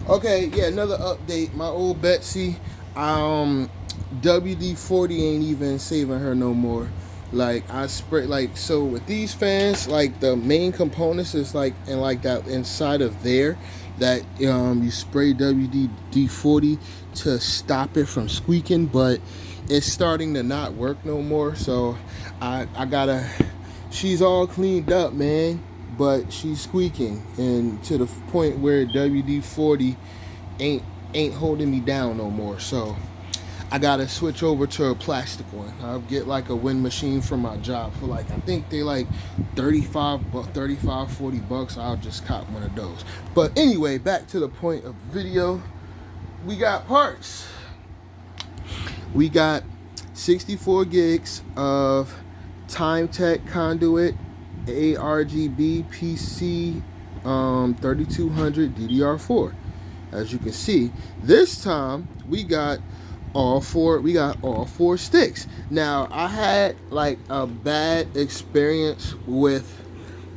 Okay, yeah, another update. My old Betsy, um, WD-40 ain't even saving her no more. Like I spray, like so with these fans, like the main components is like and like that inside of there, that you spray WD-40 to stop it from squeaking, but it's starting to not work no more. So I gotta. She's all cleaned up, man, but she's squeaking, and to the point where WD-40 ain't ain't holding me down no more. So I gotta switch over to a plastic one. I'll get like a wind machine from my job for like, I think they like 35 40 bucks. I'll just cop one of those. But anyway, back to the point of video. We got parts. We got 64 gigs of Time Tech conduit, ARGB PC 3200 DDR4. As you can see, this time we got all four sticks. Now I had like a bad experience with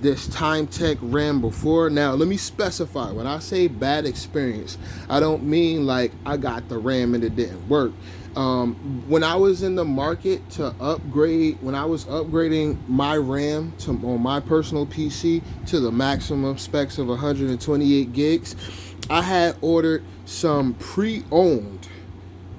this Time Tech RAM before. Now let me specify, when I say bad experience, I don't mean like I got the RAM and it didn't work. When I was in the market to upgrade, when I was upgrading my RAM to on my personal PC to the maximum specs of 128 gigs, I had ordered some pre-owned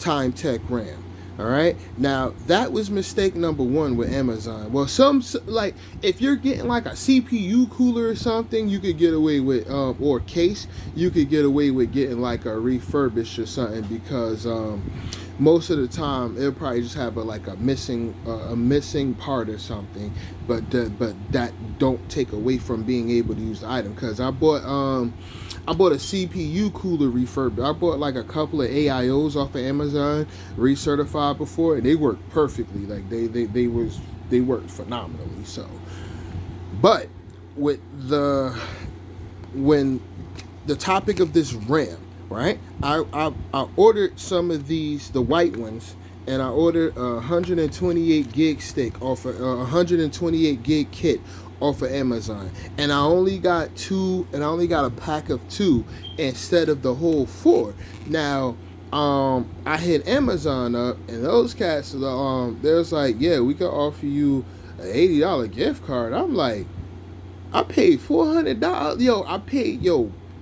Time Tech RAM. All right. Now that was mistake number one with Amazon. Well, some like if you're getting like a CPU cooler or something, you could get away with, or case, you could get away with getting like a refurbished or something, because most of the time it'll probably just have like a missing part or something. But that don't take away from being able to use the item. Because I bought a CPU cooler refurb. I bought like a couple of AIOs off of Amazon, recertified before, and they worked perfectly. Like they worked phenomenally. So, but with when the topic of this RAM, right? I ordered some of these, the white ones, and I ordered a 128 gig stick off of 128 gig kit off of Amazon, and I only got a pack of two instead of the whole four. Now, I hit Amazon up, and those cats, there's like, yeah, we could offer you an $80 gift card. I'm like, I paid $400. I paid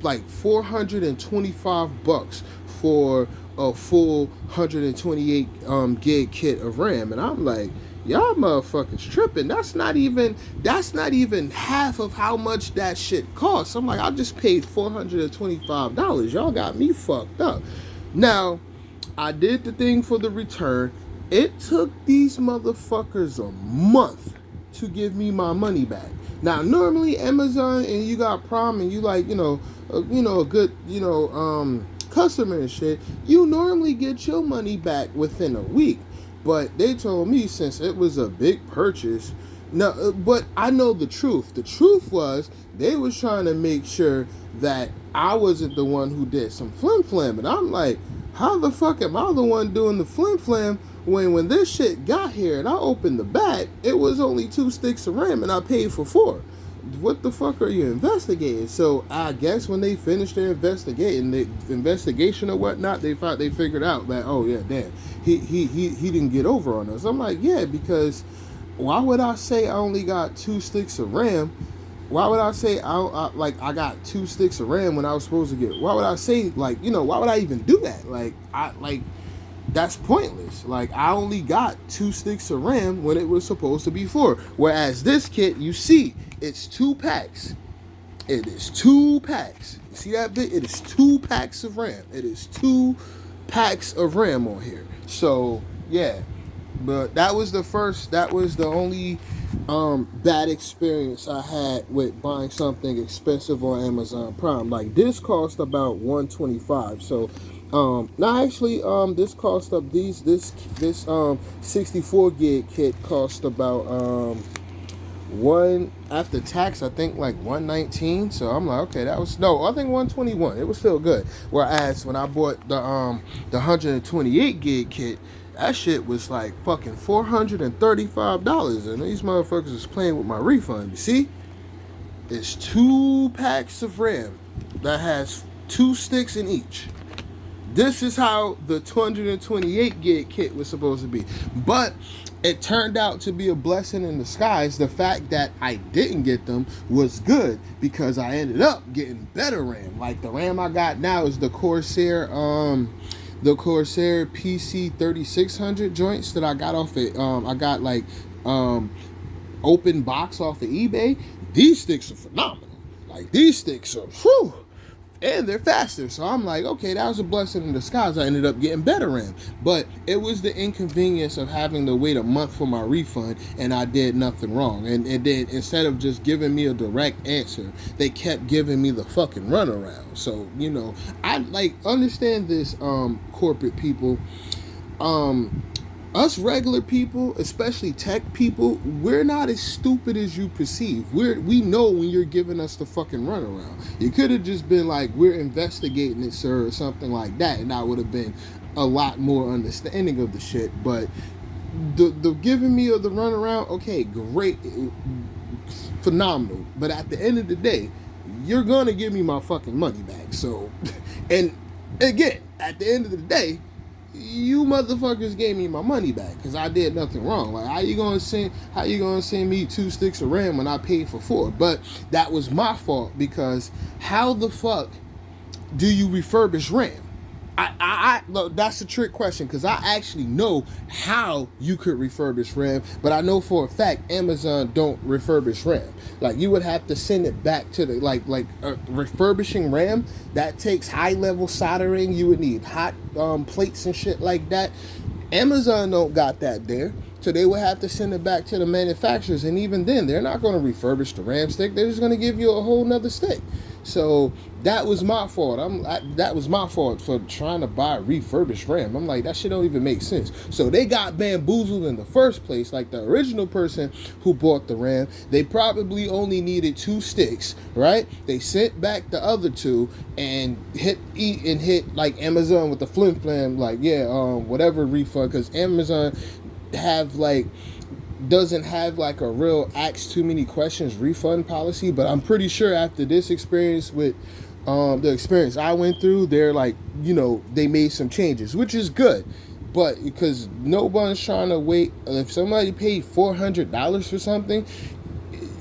like 425 bucks for a full 128 gig kit of RAM, and I'm like, y'all motherfuckers tripping. That's not even half of how much that shit costs. I'm like, I just paid $425. Y'all got me fucked up. Now, I did the thing for the return. It took these motherfuckers a month to give me my money back. Now, normally Amazon, and you got Prime, and you like, a good, customer and shit, you normally get your money back within a week. But they told me, since it was a big purchase, no. But I know the truth. The truth was, they was trying to make sure that I wasn't the one who did some flim flam, and I'm like, how the fuck am I the one doing the flim flam when this shit got here and I opened the bag, it was only 2 sticks of RAM and I paid for 4. What the fuck are you investigating? So I guess when they finished their investigation or whatnot, they figured out that, oh yeah, damn, he didn't get over on us. I'm like, yeah, because why would I say I only got 2 sticks of RAM? Why would I say I got 2 sticks of RAM when I was supposed to get? Why would I say, like, why would I even do that? That's pointless. Like, I only got 2 sticks of RAM when it was supposed to be 4. Whereas this kit, you see, it's 2 packs. It is 2 packs. You see that bit? It is 2 packs of RAM. It is 2 packs of RAM on here. So yeah, but that was the only bad experience I had with buying something expensive on Amazon Prime. Like, this cost about $125. So now actually this cost up this 64 gig kit cost about one after tax, I think like 119. So I'm like, okay, that was, no, I think 121. It was still good. Whereas when I bought the 128 gig kit, that shit was like fucking $435, and these motherfuckers is playing with my refund. You see, it's 2 packs of RAM that has 2 sticks in each. This is how the 228 gig kit was supposed to be. But it turned out to be a blessing in disguise. The fact that I didn't get them was good because I ended up getting better RAM. Like the RAM I got now is the Corsair PC 3600 joints that I got off it. I got like open box off of eBay. These sticks are phenomenal. Like these sticks are whew. And they're faster. So I'm like, okay, that was a blessing in disguise. I ended up getting better RAM. But it was the inconvenience of having to wait a month for my refund, and I did nothing wrong. And then instead of just giving me a direct answer, they kept giving me the fucking runaround. So, you know, I like understand this, corporate people. Us regular people, especially tech people, we're not as stupid as you perceive. We know when you're giving us the fucking runaround. You could have just been like, we're investigating it, sir, or something like that, and I would have been a lot more understanding of the shit. But the giving me of the runaround, okay, great, phenomenal. But at the end of the day, you're gonna give me my fucking money back. So, and again, at the end of the day, you motherfuckers gave me my money back because I did nothing wrong. Like, how you gonna send me 2 sticks of RAM when I paid for 4? But that was my fault because how the fuck do you refurbish RAM? Look, that's a trick question because I actually know how you could refurbish RAM, but I know for a fact Amazon don't refurbish RAM. Like, you would have to send it back to the refurbishing RAM. That takes high level soldering. You would need hot plates and shit like that. Amazon don't got that there. So they would have to send it back to the manufacturers, and even then, they're not going to refurbish the RAM stick. They're just going to give you a whole nother stick. So that was my fault. That was my fault for trying to buy refurbished RAM. I'm like, that shit don't even make sense. So they got bamboozled in the first place. Like the original person who bought the RAM, they probably only needed 2 sticks, right? They sent back the other 2 and hit like Amazon with the flim flam, like whatever refund, because Amazon doesn't have like a real ask too many questions refund policy. But I'm pretty sure after this experience with the experience I went through, they're like, they made some changes, which is good. But because no one's trying to wait, if somebody paid $400 for something,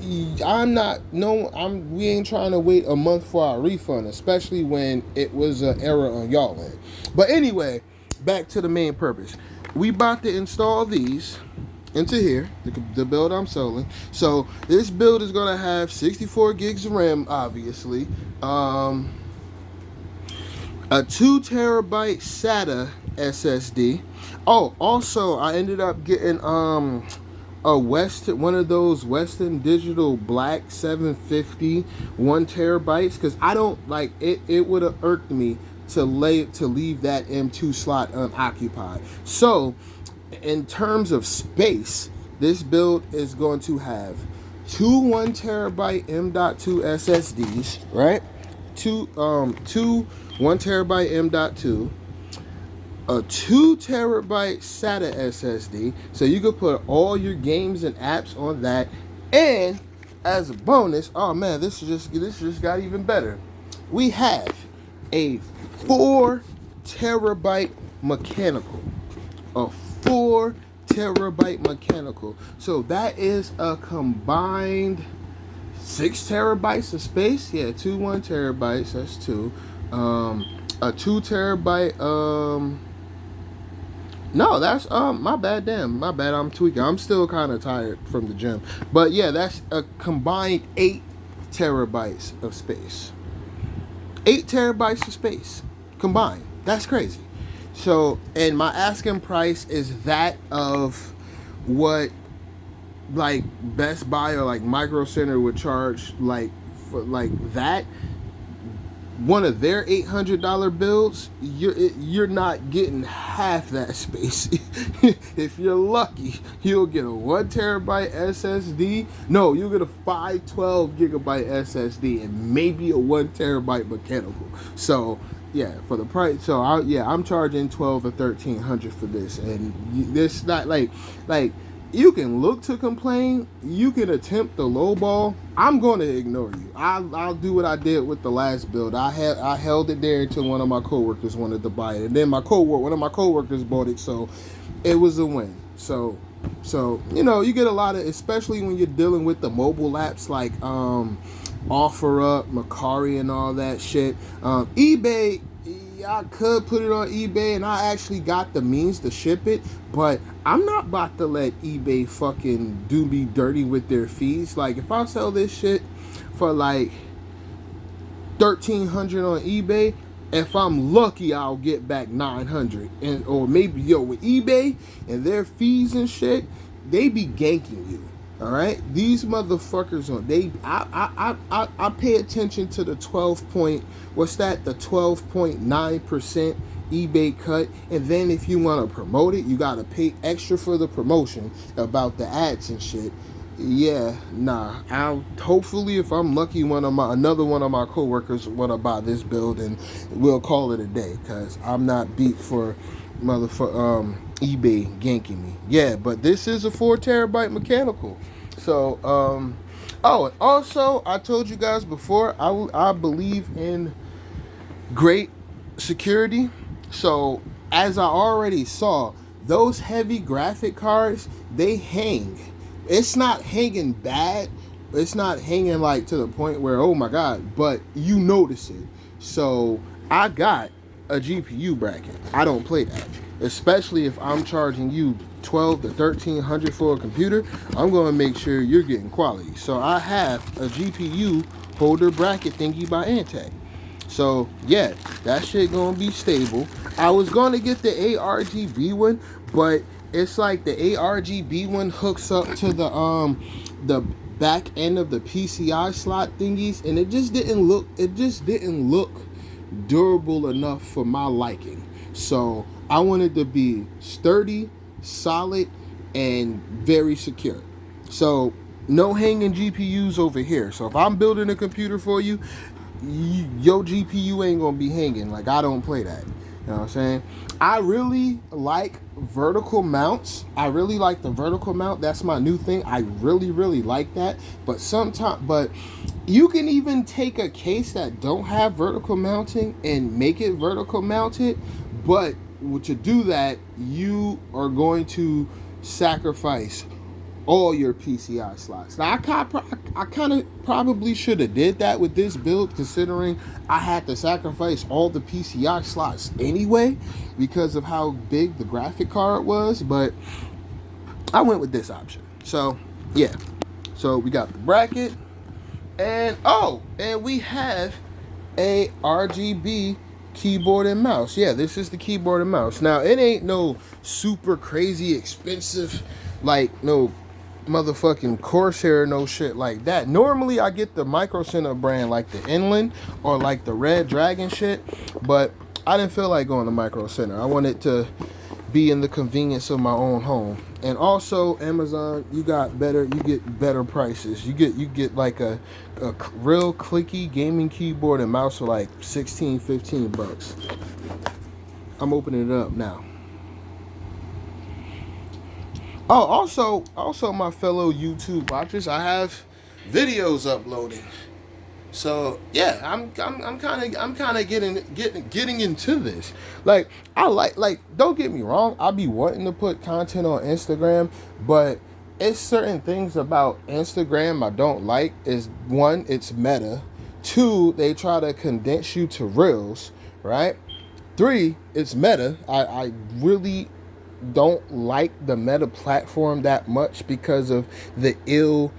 we ain't trying to wait a month for our refund, especially when it was an error on y'all end. But anyway, back to the main purpose. We about to install these into here, the build I'm selling. So this build is gonna have 64 gigs of RAM, obviously, a 2 terabyte SATA SSD. Oh, also I ended up getting one of those Western Digital Black 750 1 terabytes, because I don't like it. It would have irked me to leave that M2 slot unoccupied. So in terms of space, this build is going to have 2 1 terabyte M.2 SSDs, right? Two 1 terabyte M.2, a 2 terabyte SATA SSD, so you could put all your games and apps on that. And as a bonus, oh man, this just got even better. We have a 4 terabyte mechanical. A 4 terabyte mechanical. So that is a combined 6 terabytes of space. Yeah, 2 1 terabytes, that's 2. A 2 terabyte, no, that's, my bad, I'm tweaking. I'm still kind of tired from the gym. But yeah, that's a combined 8 terabytes of space. 8 terabytes of space combined. That's crazy. So, and my asking price is that of what like Best Buy or like Micro Center would charge, like for like that. One of their $800 builds, you're not getting half that space. If you're lucky, you'll get a 1 terabyte SSD. No, you'll get a 512 gigabyte SSD and maybe a 1 terabyte mechanical. So yeah, for the price. So I'm charging $1,200 or $1,300 for this, and this not like You can look to complain. You can attempt the lowball. I'm going to ignore you. I'll do what I did with the last build. I held it there until one of my coworkers wanted to buy it, and then one of my coworkers bought it, so it was a win. So you know, you get a lot of, especially when you're dealing with the mobile apps like OfferUp, Mercari, and all that shit. eBay, I could put it on eBay, and I actually got the means to ship it, but I'm not about to let eBay fucking do me dirty with their fees. Like, if I sell this shit for like $1,300 on eBay, if I'm lucky, I'll get back $900, and or maybe with eBay and their fees and shit, they be ganking you. All right, these motherfuckers I pay attention to the 12.9% eBay cut, and then if you want to promote it, you gotta pay extra for the promotion about the ads and shit. Yeah, nah. Hopefully, if I'm lucky, another one of my coworkers want to buy this build, and we'll call it a day, cause I'm not beat for eBay ganking me. Yeah, but this is a 4 terabyte mechanical. So oh, and also I told you guys before, I believe in great security. So as I already saw, those heavy graphic cards, they hang. It's not hanging bad. It's not hanging like to the point where, oh my God, but you notice it. So I got a GPU bracket. I don't play that. Especially if I'm charging you $1,200 to $1,300 for a computer, I'm going to make sure you're getting quality. So I have a GPU holder bracket thingy by Antec. So yeah, that shit gonna be stable. I was gonna get the ARGB one, but it's like the ARGB one hooks up to the back end of the PCI slot thingies, and it just didn't look durable enough for my liking. So I wanted to be sturdy, solid, and very secure. So no hanging GPUs over here. So if I'm building a computer for you, your GPU ain't gonna be hanging. Like, I don't play that. You know what I'm saying? I really like vertical mounts. I really like the vertical mount. That's my new thing. I really, really like that. But you can even take a case that don't have vertical mounting and make it vertical mounted. But to do that, you are going to sacrifice all your PCI slots. Now, I kind of probably should have did that with this build, considering I had to sacrifice all the PCI slots anyway because of how big the graphic card was, but I went with this option. So yeah, so we got the bracket, and we have a RGB keyboard and mouse. Yeah, this is the keyboard and mouse. Now, it ain't no super crazy expensive, like no motherfucking Corsair, no shit like that. Normally I get the Micro Center brand, like the Inland or like the Red Dragon shit, but I didn't feel like going to Micro Center. I wanted to be in the convenience of my own home. And also Amazon, you get better prices. You get like a real clicky gaming keyboard and mouse for like $16-15. I'm opening it up now. Oh, also, my fellow YouTube watchers, I have videos uploading. So yeah, I'm kind of getting into this. Like, I like don't get me wrong, I be wanting to put content on Instagram, but it's certain things about Instagram I don't like. Is one, it's meta. Two, they try to condense you to reels, right? Three, it's meta. I really don't like the meta platform that much because of the ill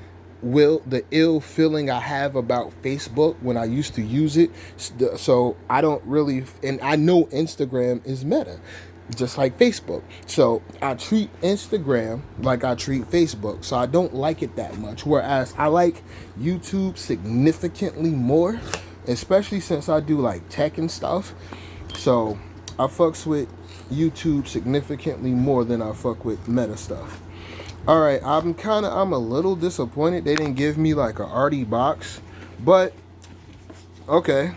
feeling I have about Facebook when I used to use it. So I don't really, and I know Instagram is meta, just like Facebook. So I treat Instagram like I treat Facebook. So I don't like it that much. Whereas I like YouTube significantly more, especially since I do like tech and stuff. So I fucks with YouTube significantly more than I fuck with meta stuff. All right, I'm a little disappointed they didn't give me like a arty box, but okay.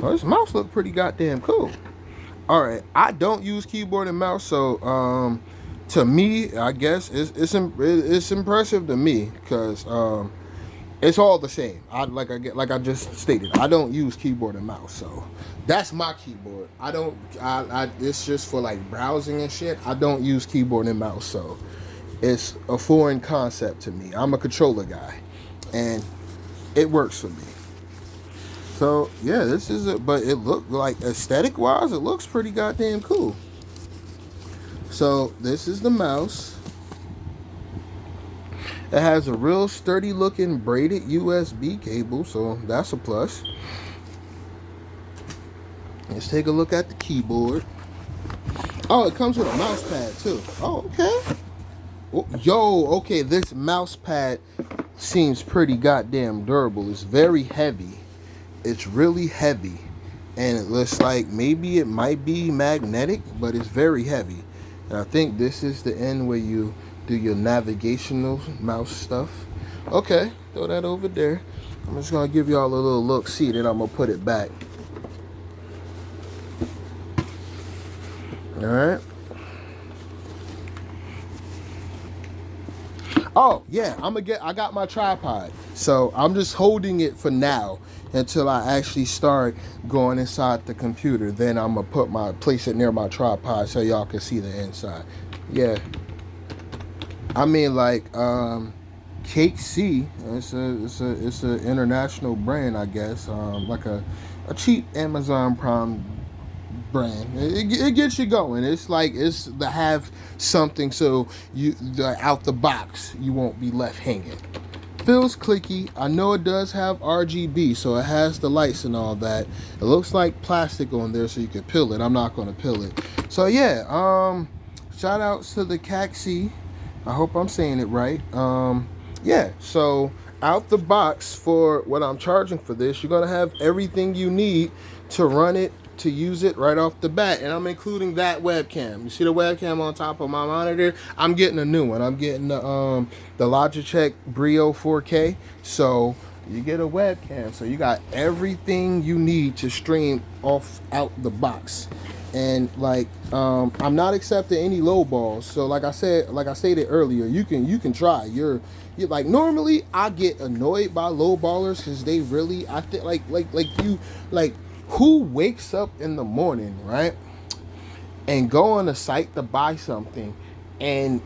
Oh, this mouse look pretty goddamn cool. All right, I don't use keyboard and mouse, so to me, I guess it's impressive to me because it's all the same. Like I just stated, I don't use keyboard and mouse, so that's my keyboard. I don't. It's just for like browsing and shit. I don't use keyboard and mouse, so it's a foreign concept to me. I'm a controller guy, and it works for me. So yeah, this is it. But it looked like aesthetic wise, it looks pretty goddamn cool. So this is the mouse. It has a real sturdy looking braided USB cable, so that's a plus. Let's take a look at the keyboard. Oh, it comes with a mouse pad too. Oh, okay. Oh, yo, okay, this mouse pad seems pretty goddamn durable. It's very heavy. It's really heavy. And it looks like maybe it might be magnetic, but it's very heavy. And I think this is the end where you do your navigational mouse stuff. Okay, throw that over there. I'm just gonna give y'all a little look, see, then I'm gonna put it back. All right. Oh yeah, I got my tripod, so I'm just holding it for now until I actually start going inside the computer. Then I'm gonna place it near my tripod so y'all can see the inside. Yeah, I mean like Cake C. It's a international brand, I guess. Like a cheap Amazon Prime brand. It gets you going. It's like it's to have something so out the box you won't be left hanging. Feels clicky. I know it does have RGB, so it has the lights and all that. It looks like plastic on there, so you can peel it. I'm not gonna peel it. So yeah, shout outs to the Caxi. I hope I'm saying it right. Yeah, so out the box for what I'm charging for this, you're gonna have everything you need to run it, to use it right off the bat, and I'm including that webcam. You see the webcam on top of my monitor? I'm getting a new one. I'm getting the Logitech Brio 4K, so you get a webcam, so you got everything you need to stream off out the box. And like I'm not accepting any low balls, so like I stated earlier, you can try. You're like, normally I get annoyed by low ballers because they really, I think like who wakes up in the morning, right, and go on a site to buy something and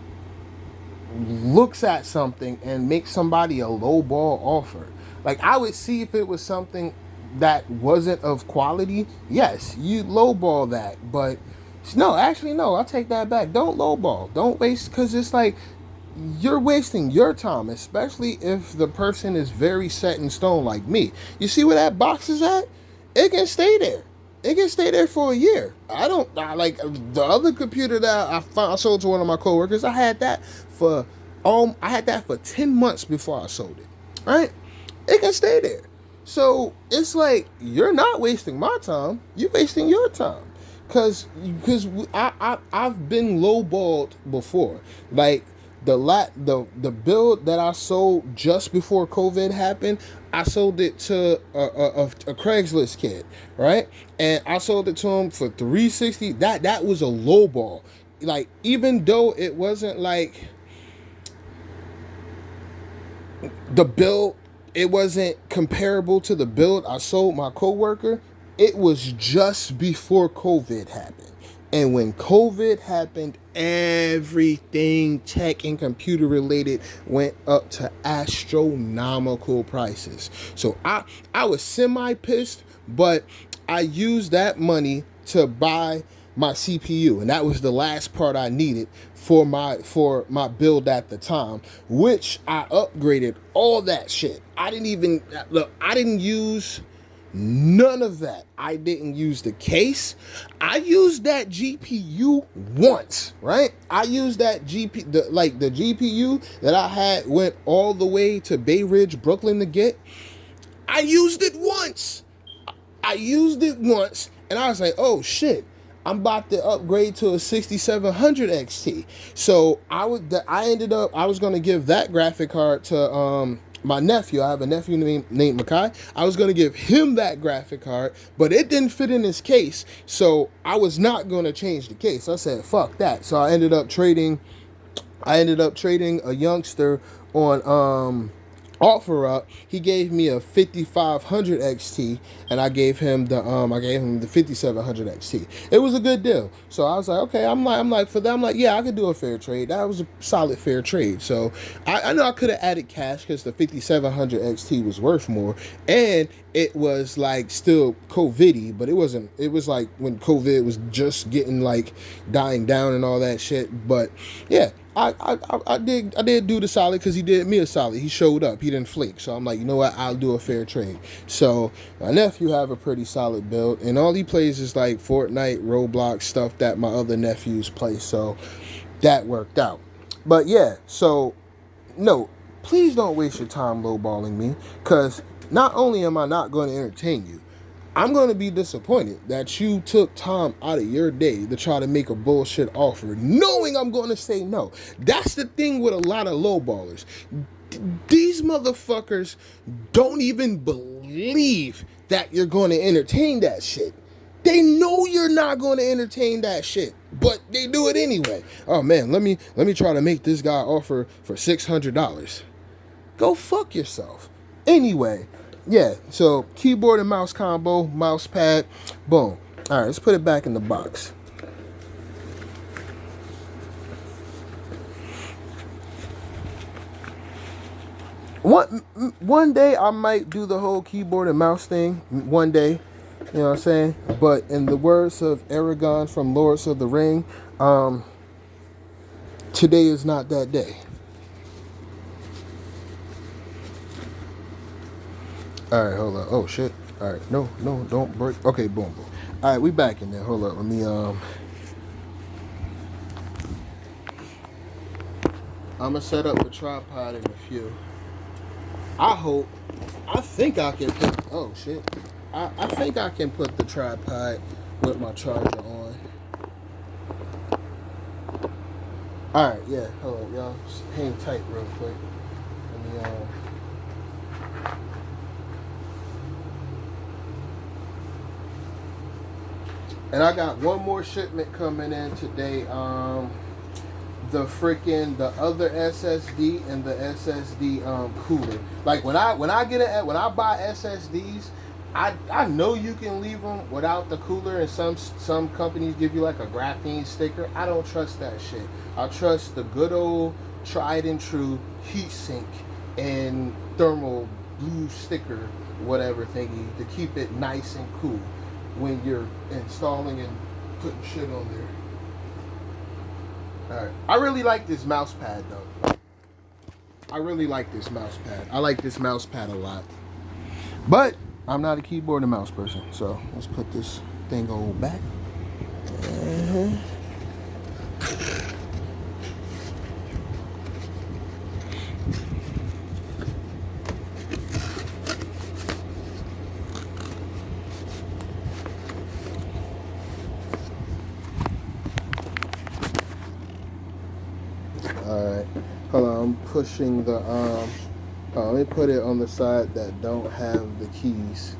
looks at something and makes somebody a low ball offer? Like, I would see if it was something that wasn't of quality. Yes, you lowball that, but no, actually no, I'll take that back. Don't lowball. Don't waste, because it's like you're wasting your time, especially if the person is very set in stone like me. You see where that box is at? It can stay there. It can stay there for a year. I like the other computer that I sold to one of my coworkers. I had that for 10 months before I sold it. Right? It can stay there. So it's like, you're not wasting my time. You're wasting your time. Cause I've been lowballed before. Like the build that I sold just before COVID happened, I sold it to a Craigslist kid, right? And I sold it to him for $360. That was a lowball. Like, even though it wasn't like the build, it wasn't comparable to the build I sold my coworker. It was just before COVID happened. And when COVID happened, everything tech and computer related went up to astronomical prices. So I was semi pissed, but I used that money to buy my CPU, and that was the last part I needed for my build at the time, which I upgraded all that shit. I didn't use none of that. I didn't use the case. I used that GPU once, right? I used that the GPU that I had went all the way to Bay Ridge, Brooklyn to get. I used it once. And I was like, oh shit, I'm about to upgrade to a 6700 XT. So I was going to give that graphic card to my nephew, I have a nephew named Makai. I was gonna give him that graphic card, but it didn't fit in his case, so I was not gonna change the case. I said, fuck that. So I ended up trading a youngster on OfferUp. He gave me a 5500 XT, and I gave him the 5700 XT. It was a good deal. So I was like, okay, I'm like for them, I'm like, yeah, I could do a fair trade. That was a solid fair trade. So I know I could have added cash because the 5700 XT was worth more, and it was like still COVID-y, but it wasn't. It was like when COVID was just getting like dying down and all that shit. But yeah, I did do the solid because he did me a solid. He showed up. He didn't flake. So I'm like, you know what? I'll do a fair trade. So my nephew have a pretty solid build, and all he plays is like Fortnite, Roblox stuff that my other nephews play. So that worked out. But yeah, so no, please don't waste your time lowballing me, because not only am I not going to entertain you, I'm going to be disappointed that you took time out of your day to try to make a bullshit offer, knowing I'm going to say no. That's the thing with a lot of lowballers. These motherfuckers don't even believe that you're going to entertain that shit. They know you're not going to entertain that shit, but they do it anyway. Oh man, let me try to make this guy offer for $600. Go fuck yourself. Anyway, yeah, so keyboard and mouse combo, mouse pad, boom. All right, let's put it back in the box. One day I might do the whole keyboard and mouse thing. One day, you know what I'm saying? But in the words of Aragorn from Lords of the Ring, today is not that day. All right, hold on. Oh shit. All right, no, don't break. Okay, boom, boom. All right, we back in there. Hold up, let me I'm gonna set up the tripod in a few. I think I can put. Oh shit. I think I can put the tripod with my charger on. All right, yeah. Hold on, y'all. Just hang tight real quick. Let me And I got one more shipment coming in today. The other SSD and the SSD cooler. Like when I buy SSDs, I know you can leave them without the cooler, and some companies give you like a graphene sticker. I don't trust that shit. I trust the good old tried and true heatsink and thermal blue sticker, whatever thingy, to keep it nice and cool when you're installing and putting shit on there. Alright. I really like this mouse pad though. I really like this mouse pad. I like this mouse pad a lot. But I'm not a keyboard and mouse person. So let's put this thing on back. Alright, hold on, I'm pushing the, let me put it on the side that don't have the keys.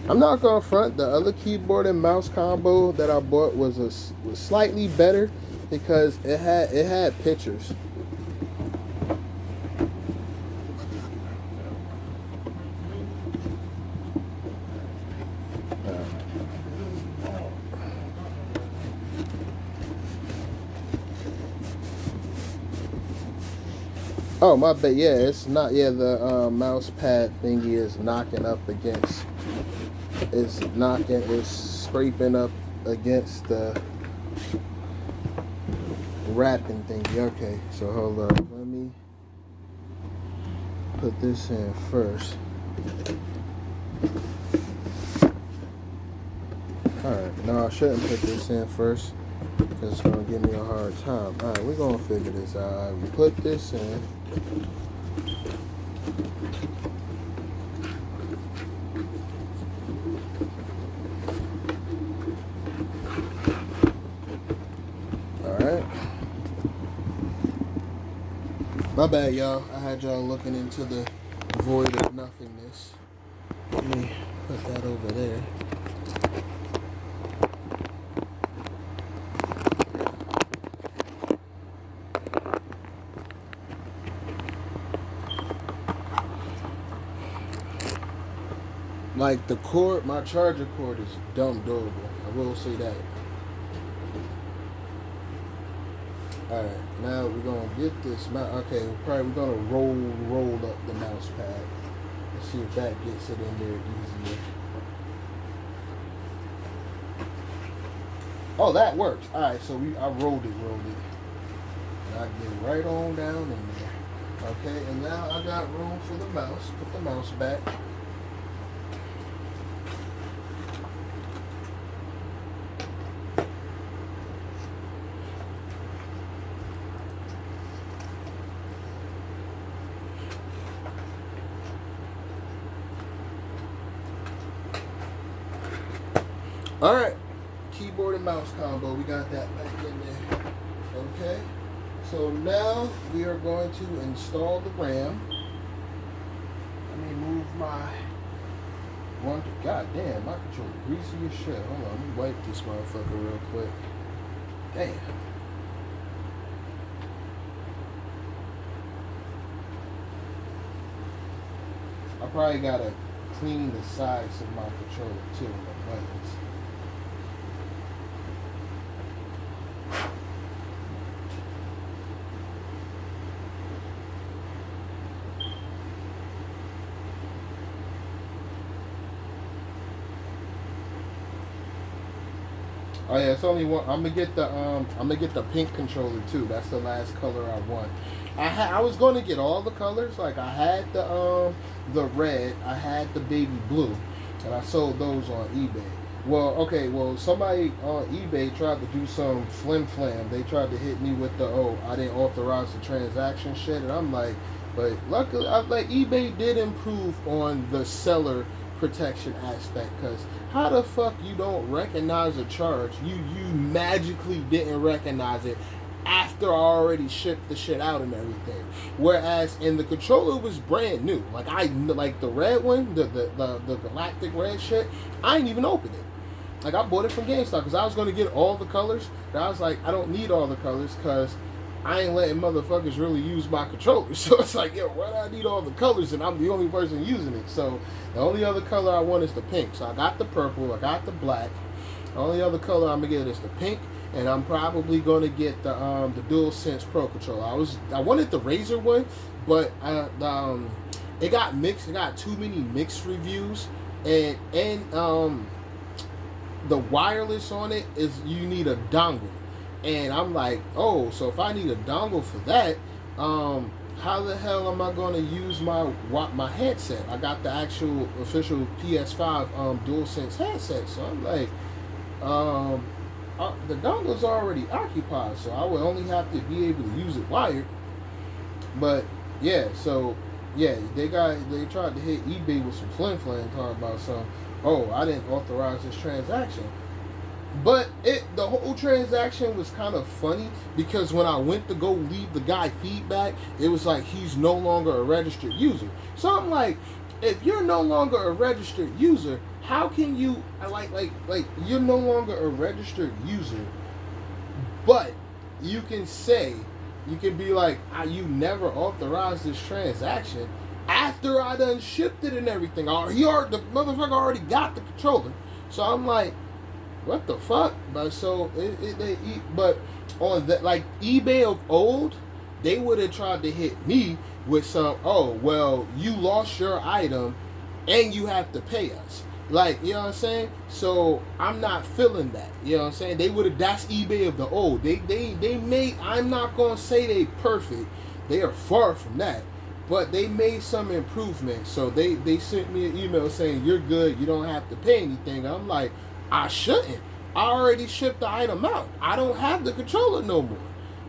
I'm not gonna front, the other keyboard and mouse combo that I bought was slightly better because it had pictures. Oh my bad, yeah, it's not, yeah, the mouse pad thingy is knocking up against, it's scraping up against the wrapping thingy. Okay, so hold up, let me put this in first. Alright, no, I shouldn't put this in first because it's going to give me a hard time. Alright, we're going to figure this out. We put this in. Alright. My bad, y'all. I had y'all looking into the void of nothingness. Let me put that over there. Like the cord, my charger cord is dumb durable. I will say that. Alright, now we're gonna get this mouse. Okay, we're gonna roll up the mouse pad. Let's see if that gets it in there easier. Oh, that works. Alright, so I rolled it. And I get right on down in there. Okay, and now I got room for the mouse. Put the mouse back. Alright, keyboard and mouse combo, we got that back in there. Okay, so now we are going to install the RAM. Let me move my one. God damn, my controller greasy as shit. Hold on, let me wipe this motherfucker real quick. Damn. I probably gotta clean the sides of my controller too, the buttons. Oh yeah, it's only one. I'm gonna get the pink controller too. That's the last color I want. I was going to get all the colors. Like I had the red, I had the baby blue, and I sold those on eBay. Well, somebody on eBay tried to do some flim flam. They tried to hit me with the I didn't authorize the transaction shit, and I'm like, but luckily, eBay did improve on the seller protection aspect, because how the fuck you don't recognize a charge? You magically didn't recognize it after I already shipped the shit out and everything. Whereas in the controller was brand new. Like the red one, the galactic red shit, I ain't even opened it. Like I bought it from GameStop because I was gonna get all the colors. But I was like, I don't need all the colors because I ain't letting motherfuckers really use my controller. So it's like, yo, why do I need all the colors and I'm the only person using it? So the only other color I want is the pink. So I got the purple, I got the black. The only other color I'm gonna get is the pink, and I'm probably gonna get the DualSense Pro controller. I wanted the Razer one, but it got mixed. It got too many mixed reviews, and the wireless on it is you need a dongle. And I'm like, oh, so if I need a dongle for that, how the hell am I going to use my headset? I got the actual official PS5 DualSense headset, so I'm like, the dongle's already occupied, so I would only have to be able to use it wired. But yeah, so yeah, they tried to hit eBay with some flim flam talking about some, oh, I didn't authorize this transaction. But the whole transaction was kind of funny because when I went to go leave the guy feedback, it was like he's no longer a registered user. So I'm like, if you're no longer a registered user, how can you like you're no longer a registered user, but you can be like, you never authorized this transaction after I done shipped it and everything. The motherfucker already got the controller. So I'm like, what the fuck? But so but on that, like eBay of old, they would have tried to hit me with some, oh well, you lost your item and you have to pay us. Like, you know what I'm saying? So I'm not feeling that. You know what I'm saying? That's eBay of the old. They made, I'm not gonna say they perfect. They are far from that. But they made some improvements. So they sent me an email saying you're good, you don't have to pay anything. I'm like, I shouldn't. I already shipped the item out. I don't have the controller no more.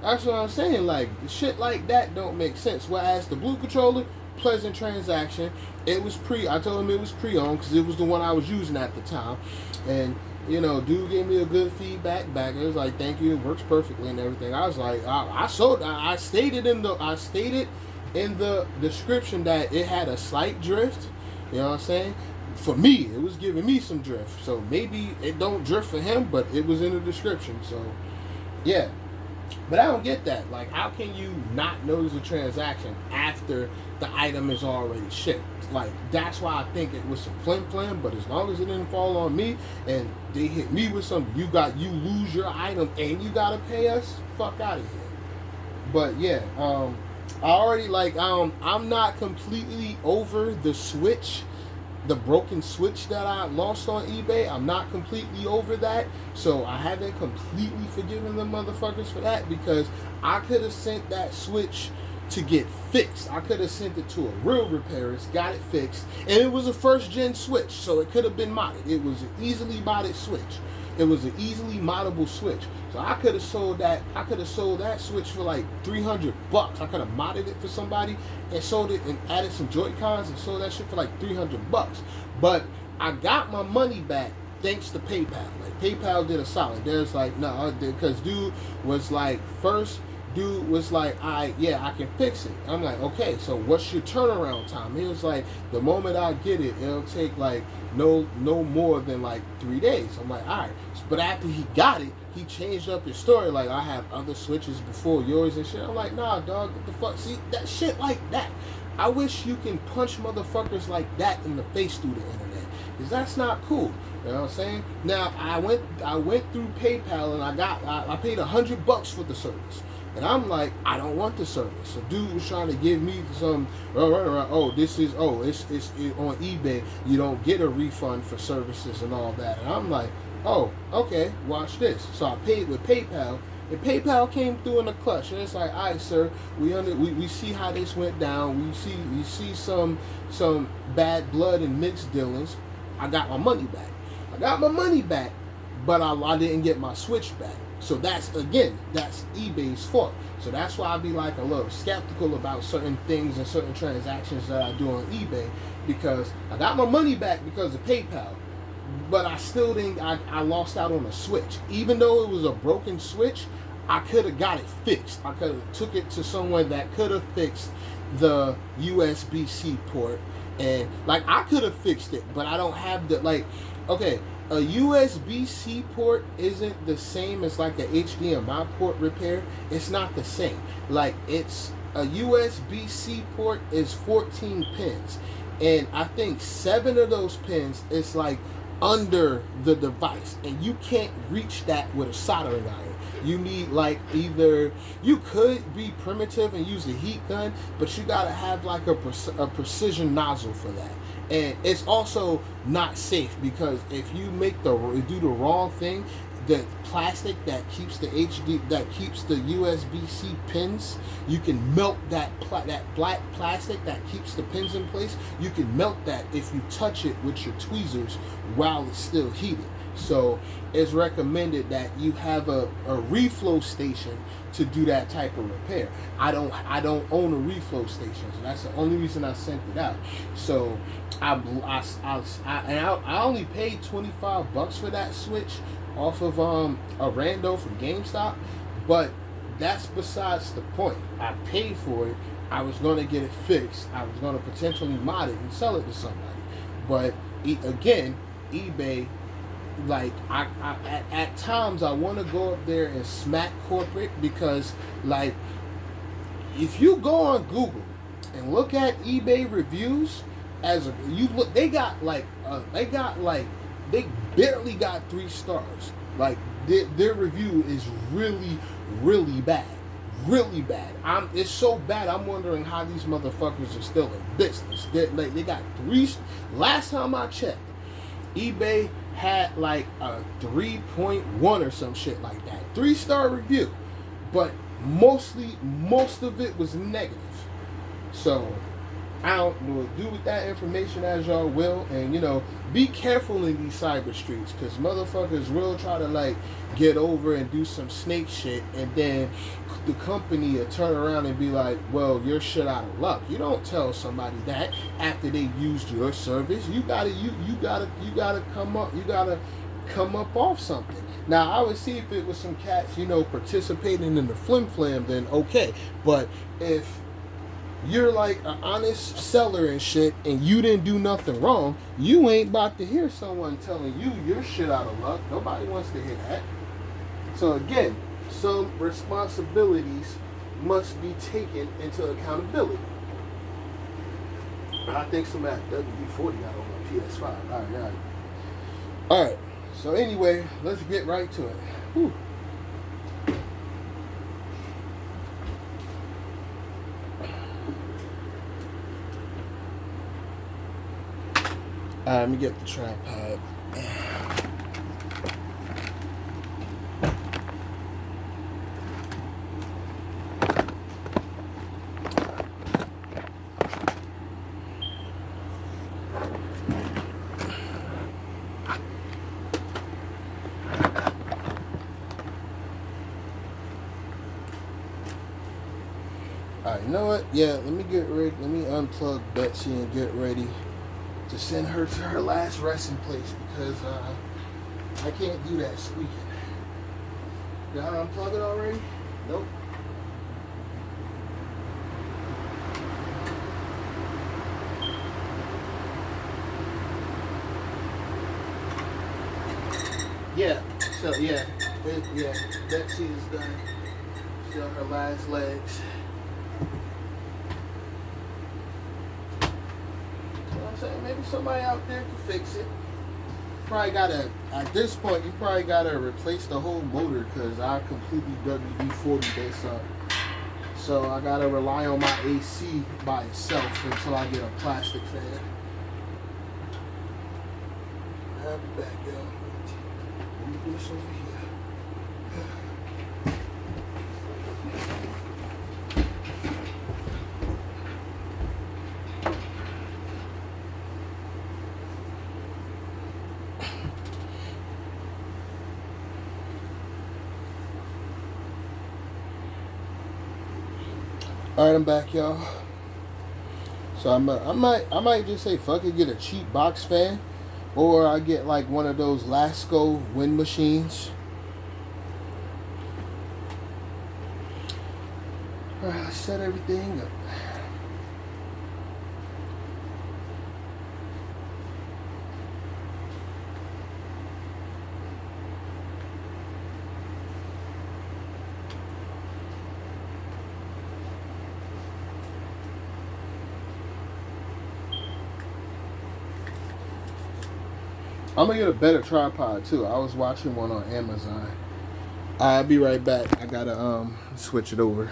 That's what I'm saying. Like, shit like that don't make sense. Whereas the blue controller, pleasant transaction. It was I told him it was pre-owned because it was the one I was using at the time. And Dude gave me a good feedback back. It was like, thank you, it works perfectly and everything. I was like, I stated in the description that it had a slight drift. You know what I'm saying? For me, it was giving me some drift. So maybe it don't drift for him, but it was in the description. So yeah. But I don't get that. Like, how can you not notice a transaction after the item is already shipped? Like, that's why I think it was some flim. But as long as it didn't fall on me and they hit me with some, you lose your item and you gotta pay us, fuck out of here. But yeah, I already I'm not completely over the switch. The broken switch that I lost on eBay, I'm not completely over that. So I haven't completely forgiven them motherfuckers for that, because I could have sent that switch to get fixed. I could have sent it to a real repairist, got it fixed, and it was a first gen switch, so it could have been modded. It was an easily modded switch. It was an easily moddable switch. So I could have sold that. I could have sold that switch for like $300. I could have modded it for somebody and sold it and added some Joy-Cons and sold that shit for like $300. But I got my money back thanks to PayPal. Like, PayPal did a solid. There's like, no, because dude was like, I can fix it. I'm like, okay, so what's your turnaround time? He was like, the moment I get it, it'll take like no more than like 3 days. I'm like, all right. But after he got it, he changed up his story. Like, I have other switches before yours and shit. I'm like, nah, dog, what the fuck? See, that shit like that. I wish you can punch motherfuckers like that in the face through the internet, because that's not cool. You know what I'm saying? Now, I went through PayPal and I paid $100 for the service. And I'm like, I don't want the service. So dude was trying to give me some, it's on eBay, you don't get a refund for services and all that. And I'm like, oh, okay, watch this. So I paid with PayPal, and PayPal came through in the clutch. And it's like, all right, sir, we see how this went down. We see some bad blood and mixed dealings. I got my money back, but I didn't get my Switch back. So that's eBay's fault. So that's why I be like a little skeptical about certain things and certain transactions that I do on eBay, because I got my money back because of PayPal, but I still didn't. I lost out on a Switch, even though it was a broken Switch. I could have got it fixed. I could have took it to someone that could have fixed the USB-C port, and like I could have fixed it, but I don't have the okay. A USB-C port isn't the same as like a HDMI port repair. It's not the same. Like, it's a USB-C port is 14 pins, and I think 7 of those pins is like under the device, and you can't reach that with a soldering iron. You need like either, you could be primitive and use a heat gun, but you gotta have like a precision nozzle for that. And it's also not safe, because if you do the wrong thing, the plastic that keeps the USB-C pins, you can melt that black plastic that keeps the pins in place. You can melt that if you touch it with your tweezers while it's still heated. So it's recommended that you have a reflow station to do that type of repair. I don't own a reflow station, so that's the only reason I sent it out. So I only paid $25 for that Switch off of a rando from GameStop, but that's besides the point. I paid for it. I was going to get it fixed. I was going to potentially mod it and sell it to somebody. But again, eBay, like at times I want to go up there and smack corporate, because like if you go on Google and look at eBay reviews, they barely got 3 stars. Like their review is really bad. Really bad. It's so bad, I'm wondering how these motherfuckers are still in business. They got 3. Last time I checked, eBay had like a 3.1 or some shit like that. 3-star review. But most of it was negative. So I don't know, do with that information as y'all will, and be careful in these cyber streets, because motherfuckers will try to like get over and do some snake shit, and then the company will turn around and be like, well, you're shit out of luck. You don't tell somebody that after they used your service. You gotta come up, you gotta come up off something. Now I would see if it was some cats, you know, participating in the flim flam, then okay. But if you're like an honest seller and shit, and you didn't do nothing wrong, you ain't about to hear someone telling you you're shit out of luck. Nobody wants to hear that. So again, some responsibilities must be taken into accountability. I think some at WD-40 got on my PS5. All right. So anyway, let's get right to it. Whew. Let me get the tripod. Alright, you know what? Yeah, let me get ready. Let me unplug Betsy and get ready to send her to her last resting place because I can't do that squeaking. Did I unplug it already? Nope. Yeah, so yeah, Betsy is done. She's on her last legs. Maybe somebody out there can fix it. Probably gotta, at this point, you probably gotta replace the whole motor because I completely WD-40 this up. So I gotta rely on my AC by itself until I get a plastic fan. I'll be back, yo. Move this over here. All right, I'm back, y'all. So I might just say fuck it, get a cheap box fan, or I get like one of those Lasco wind machines. All right, let's set everything up. I'm gonna get a better tripod too. I was watching one on Amazon. I'll be right back. I gotta switch it over.